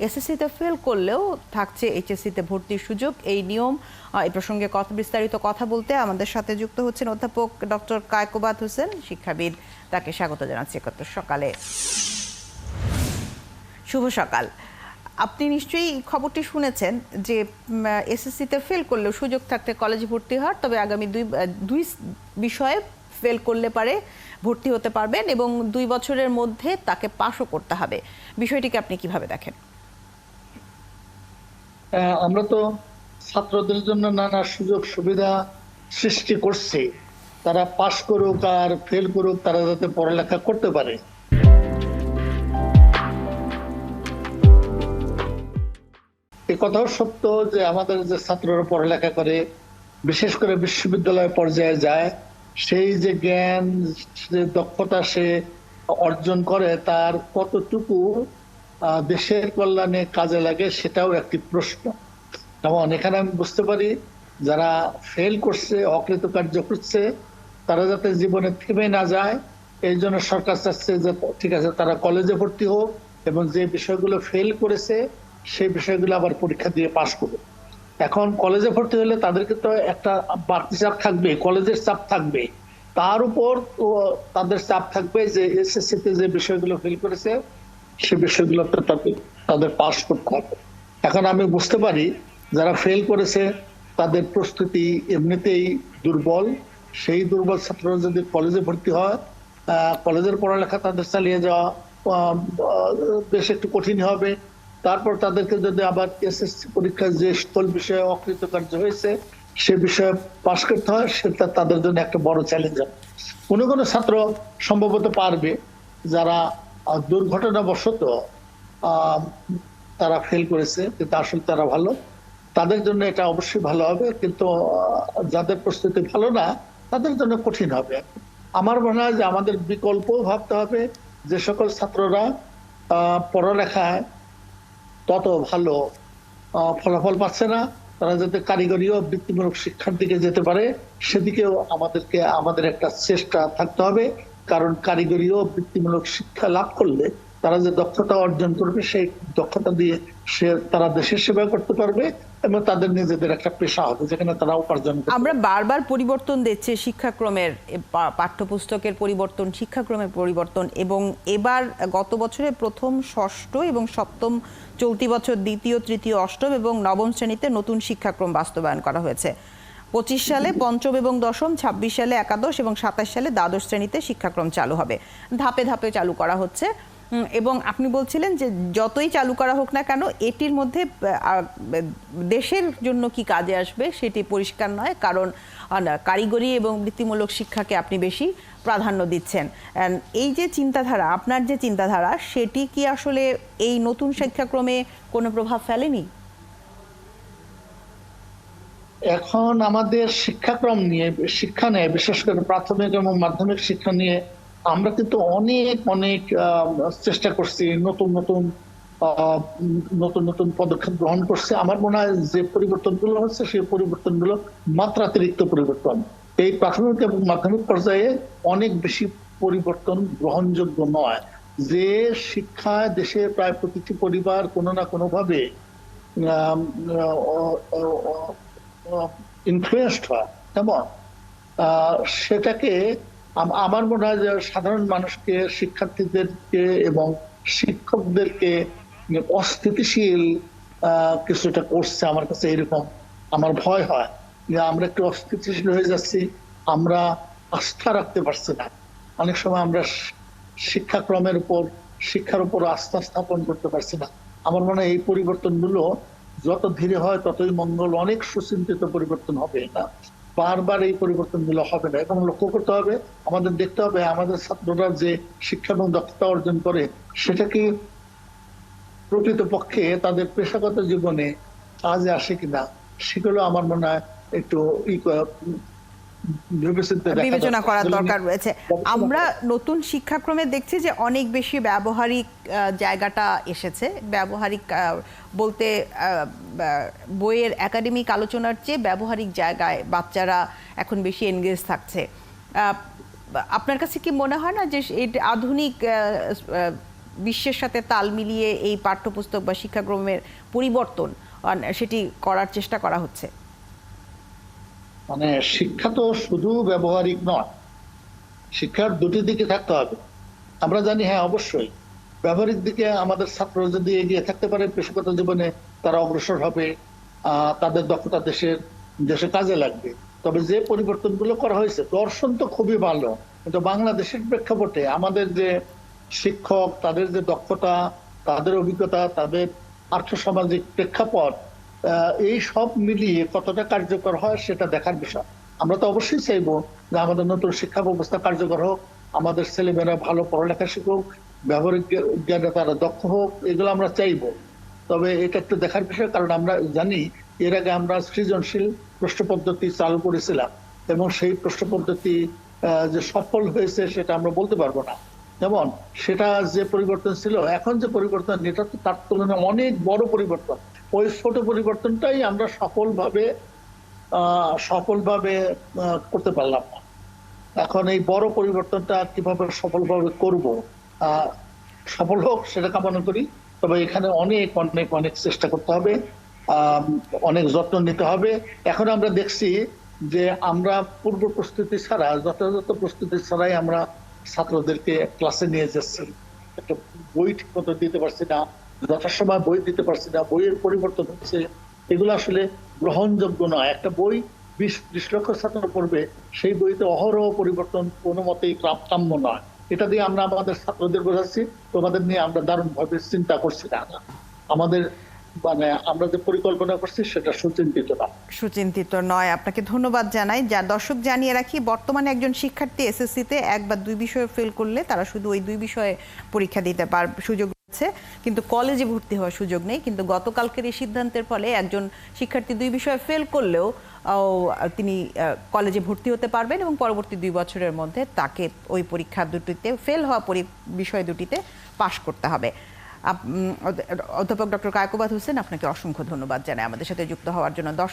এসএসসিতে ফেল করলেও থাকছে এইচএসসিতে ভর্তির সুযোগ। এই নিয়ম এই প্রসঙ্গে বিস্তারিত কথা বলতে আমাদের সাথে যুক্ত হচ্ছেন অধ্যাপক ডক্টর কায়কোবাদ হোসেন, শিক্ষাবিদ। তাকে স্বাগত জানাচ্ছি একাত্তর সকালে। শুভ সকাল। আপনি নিশ্চয়ই খবরটি শুনেছেন যে এসএসসিতে ফেল করলেও সুযোগ থাকতে কলেজে ভর্তি হওয়ার, তবে আগামী দুই বিষয়ে ফেল করলে পারে ভর্তি হতে পারবেন এবং 2 বছরের মধ্যে তাকে পাশও করতে হবে। বিষয়টিকে আপনি কিভাবে দেখেন? আমরা তো ছাত্রদের জন্য নানা সুযোগ সুবিধা সৃষ্টি করছি, তারা পাশ করুক আর ফেল করুক, তারা যাতে পড়ালেখা করতে পারে। এই কথাও সত্য যে আমাদের যে ছাত্ররা পড়ালেখা করে, বিশেষ করে বিশ্ববিদ্যালয় পর্যায়ে যায়, সেই যে জ্ঞান, যে দক্ষতা সে অর্জন করে, তার কতটুকু দেশের কল্যাণে কাজে লাগে সেটাও একটি প্রশ্ন। যেমন এখানে আমি বুঝতে পারি যারা ফেল করছে, অকৃতকার্য করছে, তারা যাতে জীবনে থেমে না যায়, এই জন্য সরকার চাচ্ছে যে ঠিক আছে তারা কলেজে ভর্তি হোক এবং যে বিষয়গুলো ফেল করেছে সেই বিষয়গুলো আবার পরীক্ষা দিয়ে পাশ করবে। এখন কলেজে ভর্তি হলে তাদেরকে তো একটা বাড়তি চাপ থাকবে, কলেজের চাপ থাকবে, তার উপর তাদের চাপ থাকবে যে এসএসসিতে যে বিষয়গুলো ফেল করেছে সে বিষয়গুলোতে তাদের পাশ করতে হবে। এখন আমি বুঝতে পারি যারা ফেল করেছে তাদের প্রস্তুতি এমনিতেই দুর্বল, সেই দুর্বল ছাত্ররা যদি কলেজে ভর্তি হয়, কলেজের পড়ালেখা তাদের চালিয়ে যাওয়া বেশ একটু কঠিন হবে। তারপর তাদেরকে যদি আবার এসএসসি পরীক্ষায় যে সকল বিষয়ে অকৃতকার্য হয়েছে সে বিষয়ে পাশ করতে হয়, সেটা তাদের জন্য একটা বড় চ্যালেঞ্জ হবে। কোনো কোনো ছাত্র সম্ভবত পারবে, যারা দুর্ঘটনাবশত তারা ফেল করেছে কিন্তু আসলে তারা ভালো, তাদের জন্য এটা অবশ্যই ভালো হবে। কিন্তু যাদের প্রস্তুতি ভালো না তাদের জন্য কঠিন হবে। আমার মনে হয় যে আমাদের বিকল্প ভাবতে হবে। যে সকল ছাত্ররা পড়ালেখায় তত ভালো ফলাফল পাচ্ছে না, তারা যাতে কারিগরি ও বৃত্তিমূলক শিক্ষার দিকে যেতে পারে সেদিকেও আমাদের একটা চেষ্টা থাকতে হবে। কারণ কারিগরি ও বৃত্তিমূলক শিক্ষা লাভ করলে তারা যে দক্ষতা অর্জন করবে সেই দক্ষতা দিয়ে তারা দেশের সেবা করতে পারবে এবং তাদের নিজেদের একটা পেশা হবে যেখানে তারা উপার্জন করবে। আমরা বারবার পরিবর্তন দেখছি শিক্ষাক্রমের, পাঠ্যপুস্তকের পরিবর্তন, শিক্ষাক্রমের পরিবর্তন, এবং এবার গত বছরে প্রথম, ষষ্ঠ এবং সপ্তম, চলতি বছর দ্বিতীয়, তৃতীয়, অষ্টম এবং নবম শ্রেণীতে নতুন শিক্ষাক্রম বাস্তবায়ন করা হয়েছে। 25 সালে পঞ্চম এবং দশম, 26 সালে একাদশ এবং 27 সালে দ্বাদশ শ্রেণীতে শিক্ষাক্রম চালু হবে। ধাপে ধাপে চালু করা হচ্ছে এবং আপনি বলছিলেন যে যতই চালু করা হোক না কেন এটির মধ্যে দেশের জন্য কি কাজে আসবে সেটি পরিষ্কার নয়, কারণ কারিগরি এবং বৃত্তিমূলক শিক্ষাকে আপনি বেশি প্রাধান্য দিচ্ছেন। এই যে চিন্তাধারা, আপনার যে চিন্তাধারা, সেটি কি আসলে এই নতুন শিক্ষাক্রমে কোনো প্রভাব ফেলেনি? এখন আমাদের শিক্ষাক্রম নিয়ে, শিক্ষা নিয়ে, বিশেষ করে প্রাথমিক এবং মাধ্যমিক শিক্ষা নিয়ে আমরা কিন্তু অনেক অনেক চেষ্টা করছি, নতুন নতুন নতুন পদক্ষেপ গ্রহণ করছে। আমার মনে হয় যে পরিবর্তনগুলো হচ্ছে সেই পরিবর্তনগুলো মাত্রাতিরিক্ত পরিবর্তন। এই প্রাথমিক এবং মাধ্যমিক পর্যায়ে অনেক বেশি পরিবর্তন গ্রহণযোগ্য নয়। যে শিক্ষায় দেশের প্রায় প্রতিটি পরিবার কোনো না কোনো ভাবে ইনফ্লুয়েসড হয়, তেমন সেটাকে আমার মনে হয় যে সাধারণ মানুষকে, শিক্ষার্থীদেরকে এবং শিক্ষকদেরকে অস্থিতিশীল কিছুটা করছে। আমার কাছে এরকম আমার ভয় হয় যে আমরা একটু অস্থিতিশীল হয়ে যাচ্ছি, আমরা আস্থা রাখতে পারছি না। অনেক সময় আমরা শিক্ষাক্রমের উপর, শিক্ষার উপর আস্থা স্থাপন করতে পারছি না। আমার মনে হয় এই পরিবর্তনগুলো যত ধীরে হয় ততই মঙ্গল। অনেক সুচিন্তিত পরিবর্তন হবে, না বারবার এই পরিবর্তনগুলো হবে না। এবং লক্ষ্য করতে হবে, আমাদের দেখতে হবে আমাদের ছাত্ররা যে শিক্ষা এবং দক্ষতা অর্জন করে সেটা কি প্রকৃতপক্ষে তাদের পেশাগত জীবনে কাজে আসে কিনা, সেগুলো আমার মনে হয় একটু বিবেচনা করার দরকার রয়েছে। আমরা নতুন শিক্ষাক্রমে দেখছি যে অনেক বেশি ব্যবহারিক জায়গাটা এসেছে। ব্যবহারিক বলতে বইয়ের একাডেমিক আলোচনার চেয়ে ব্যবহারিক জায়গায় বাচ্চারা এখন বেশি এনগেজ থাকছে। আপনার কাছে কি মনে হয় না যে এই আধুনিক বিশ্বের সাথে তাল মিলিয়ে এই পাঠ্যপুস্তক বা শিক্ষাক্রমের পরিবর্তন সেটি করার চেষ্টা করা হচ্ছে? মানে শিক্ষা তো শুধু ব্যবহারিক নয়, শিক্ষার দুটি দিকে থাকতে হবে। আমরা জানি, হ্যাঁ অবশ্যই ব্যবহারিক দিকে আমাদের ছাত্র যদি এগিয়ে থাকতে পারে পেশাগত জীবনে, তারা অগ্রসর হবে, তাদের দক্ষতা দেশে কাজে লাগবে। তবে যে পরিবর্তনগুলো করা হয়েছে, দর্শন তো খুবই ভালো, কিন্তু বাংলাদেশের প্রেক্ষাপটে আমাদের যে শিক্ষক, তাদের যে দক্ষতা, তাদের অভিজ্ঞতা, তাদের আর্থসামাজিক প্রেক্ষাপট, এই সব মিলিয়ে কতটা কার্যকর হয় সেটা দেখার বিষয়। আমরা তো অবশ্যই চাইবো যে আমাদের নতুন শিক্ষা ব্যবস্থা কার্যকর হোক, আমাদের ছেলেমেয়েরা ভালো পড়ালেখা শিখুক, ব্যবহারিক জ্ঞানে তারা দক্ষ হোক, এগুলো আমরা চাইবো। তবে এটা একটু দেখার বিষয়, কারণ আমরা জানি এর আগে আমরা সৃজনশীল প্রশ্ন পদ্ধতি চালু করেছিলাম এবং সেই প্রশ্ন পদ্ধতি যে সফল হয়েছে সেটা আমরা বলতে পারবো না। যেমন সেটা যে পরিবর্তন ছিল, এখন যে পরিবর্তন, এটা তো তার তুলনায় অনেক বড় পরিবর্তন। ওই ছোট পরিবর্তনটাই আমরা সফলভাবে করতে পারলাম না। এখন এই বড় পরিবর্তনটা কিভাবে সফলভাবে করব, সফল হোক সেটা কামনা করি। তবে এখানে অনেক অনেক অনেক চেষ্টা করতে হবে, অনেক যত্ন নিতে হবে। এখন আমরা দেখছি যে আমরা পূর্ব প্রস্তুতি ছাড়া, যথাযথ প্রস্তুতি ছাড়াই আমরা ছাত্রদেরকে ক্লাসে নিয়ে যাচ্ছি। একটা বই ঠিক মতো দিতে পারছি না, যথাসময় বই দিতে পারছি না, বইয়ের পরিবর্তন হচ্ছে, এগুলো আসলে গ্রহণযোগ্য নয়। একটা বই 20 লক্ষ ছাত্র পড়বে, সেই বইতে অহরহ পরিবর্তন কোনো মতেই কাম্য নয়। এটা দিয়ে আমরা আমাদের ছাত্রদের বোঝাচ্ছি, তোমাদের নিয়ে আমরা দারুণ ভাবে চিন্তা করছি না, আমাদের মানে আমরা যে পরিকল্পনা করছি সেটা সুচিন্তিত নয়। আপনাকে ধন্যবাদ জানাই। যা দর্শক জানিয়ে রাখি, বর্তমানে একজন শিক্ষার্থী এসএসসিতে 1 বা 2 বিষয়ে ফেল করলে তারা শুধু ওই 2 বিষয়ে পরীক্ষা দিতে সুযোগ আছে, কিন্তু কলেজে ভর্তি হওয়ার সুযোগ নেই। কিন্তু গতকালকের এই সিদ্ধান্তের ফলে একজন শিক্ষার্থী 2 বিষয়ে ফেল করলেও তিনি কলেজে ভর্তি হতে পারবেন এবং পরবর্তী 2 বছরের মধ্যে তাকে ওই পরীক্ষা দুটিতে, ফেল হওয়া বিষয় দুটিতে পাশ করতে হবে। অধ্যাপক ডক্টর কায়কোবাদ হোসেন, আপনাকে অসংখ্য ধন্যবাদ জানাই আমাদের সাথে যুক্ত হওয়ার জন্য।